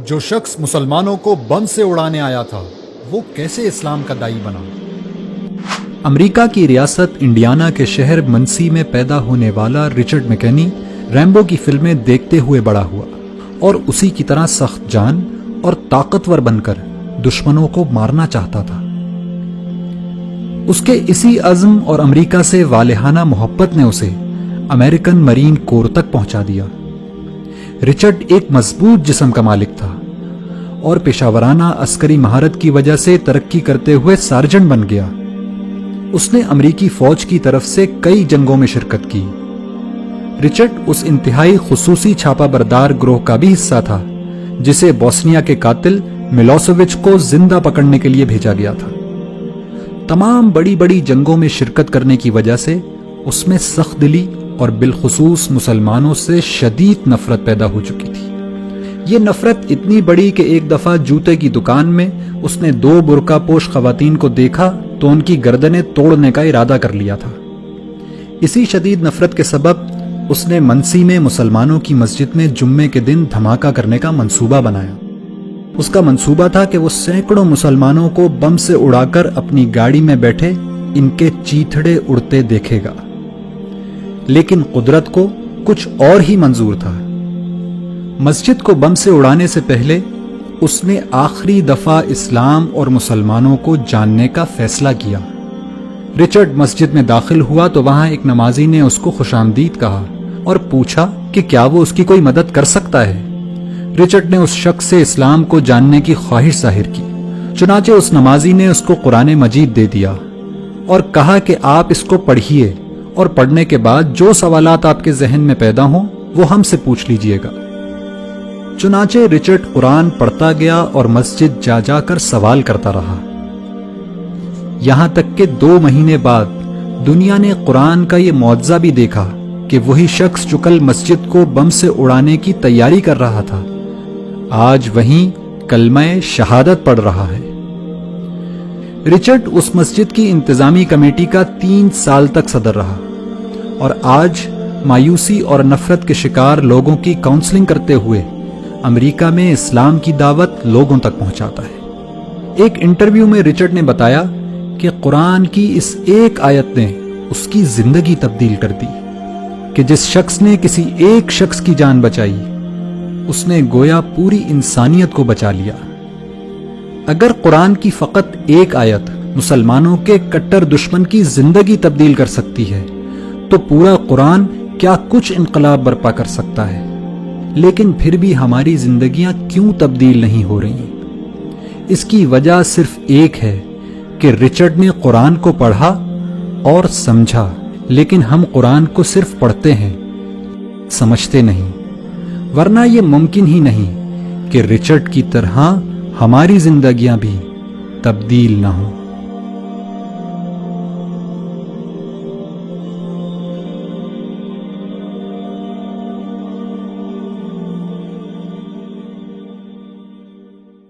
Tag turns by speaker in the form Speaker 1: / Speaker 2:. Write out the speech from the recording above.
Speaker 1: جو شخص مسلمانوں کو بم سے اڑانے آیا تھا وہ کیسے اسلام کا داعی بنا؟ امریکہ کی ریاست انڈیانا کے شہر منسی میں پیدا ہونے والا رچرڈ میکنی ریمبو کی فلمیں دیکھتے ہوئے بڑا ہوا اور اسی کی طرح سخت جان اور طاقتور بن کر دشمنوں کو مارنا چاہتا تھا۔ اس کے اسی عزم اور امریکہ سے والہانہ محبت نے اسے امریکن مرین کور تک پہنچا دیا۔ رچرڈ ایک مضبوط جسم کا مالک تھا اور پیشہ ورانہ عسکری مہارت کی وجہ سے ترقی کرتے ہوئے سارجنٹ بن گیا۔ اس نے امریکی فوج کی طرف سے کئی جنگوں میں شرکت کی۔ رچرڈ اس انتہائی خصوصی چھاپا بردار گروہ کا بھی حصہ تھا جسے بوسنیا کے قاتل ملوسیوچ کو زندہ پکڑنے کے لیے بھیجا گیا تھا۔ تمام بڑی بڑی جنگوں میں شرکت کرنے کی وجہ سے اس میں سخت دلی اور بالخصوص مسلمانوں سے شدید نفرت پیدا ہو چکی تھی۔ یہ نفرت اتنی بڑی کہ ایک دفعہ جوتے کی دکان میں اس نے 2 برقع پوش خواتین کو دیکھا تو ان کی گردنیں توڑنے کا ارادہ کر لیا تھا۔ اسی شدید نفرت کے سبب اس نے منسی میں مسلمانوں کی مسجد میں جمعے کے دن دھماکہ کرنے کا منصوبہ بنایا۔ اس کا منصوبہ تھا کہ وہ سینکڑوں مسلمانوں کو بم سے اڑا کر اپنی گاڑی میں بیٹھے ان کے چیتھڑے اڑتے دیکھے گا، لیکن قدرت کو کچھ اور ہی منظور تھا۔ مسجد کو بم سے اڑانے سے پہلے اس نے آخری دفعہ اسلام اور مسلمانوں کو جاننے کا فیصلہ کیا۔ رچرڈ مسجد میں داخل ہوا تو وہاں ایک نمازی نے اس کو خوش آمدید کہا اور پوچھا کہ کیا وہ اس کی کوئی مدد کر سکتا ہے۔ رچرڈ نے اس شخص سے اسلام کو جاننے کی خواہش ظاہر کی، چنانچہ اس نمازی نے اس کو قرآن مجید دے دیا اور کہا کہ آپ اس کو پڑھیے اور پڑھنے کے بعد جو سوالات آپ کے ذہن میں پیدا ہوں وہ ہم سے پوچھ لیجئے گا۔ چنانچہ رچرڈ قرآن پڑھتا گیا اور مسجد جا جا کر سوال کرتا رہا، یہاں تک کہ 2 مہینے بعد دنیا نے قرآن کا یہ معجزہ بھی دیکھا کہ وہی شخص جو کل مسجد کو بم سے اڑانے کی تیاری کر رہا تھا آج وہیں کلمہ شہادت پڑھ رہا ہے۔ رچرڈ اس مسجد کی انتظامی کمیٹی کا 3 سال تک صدر رہا اور آج مایوسی اور نفرت کے شکار لوگوں کی کاؤنسلنگ کرتے ہوئے امریکہ میں اسلام کی دعوت لوگوں تک پہنچاتا ہے۔ ایک انٹرویو میں رچرڈ نے بتایا کہ قرآن کی اس ایک آیت نے اس کی زندگی تبدیل کر دی کہ جس شخص نے کسی ایک شخص کی جان بچائی اس نے گویا پوری انسانیت کو بچا لیا۔ اگر قرآن کی فقط ایک آیت مسلمانوں کے کٹر دشمن کی زندگی تبدیل کر سکتی ہے تو پورا قرآن کیا کچھ انقلاب برپا کر سکتا ہے۔ لیکن پھر بھی ہماری زندگیاں کیوں تبدیل نہیں ہو رہی؟ اس کی وجہ صرف ایک ہے کہ رچرڈ نے قرآن کو پڑھا اور سمجھا، لیکن ہم قرآن کو صرف پڑھتے ہیں، سمجھتے نہیں، ورنہ یہ ممکن ہی نہیں کہ رچرڈ کی طرح ہماری زندگیاں بھی تبدیل نہ ہوں۔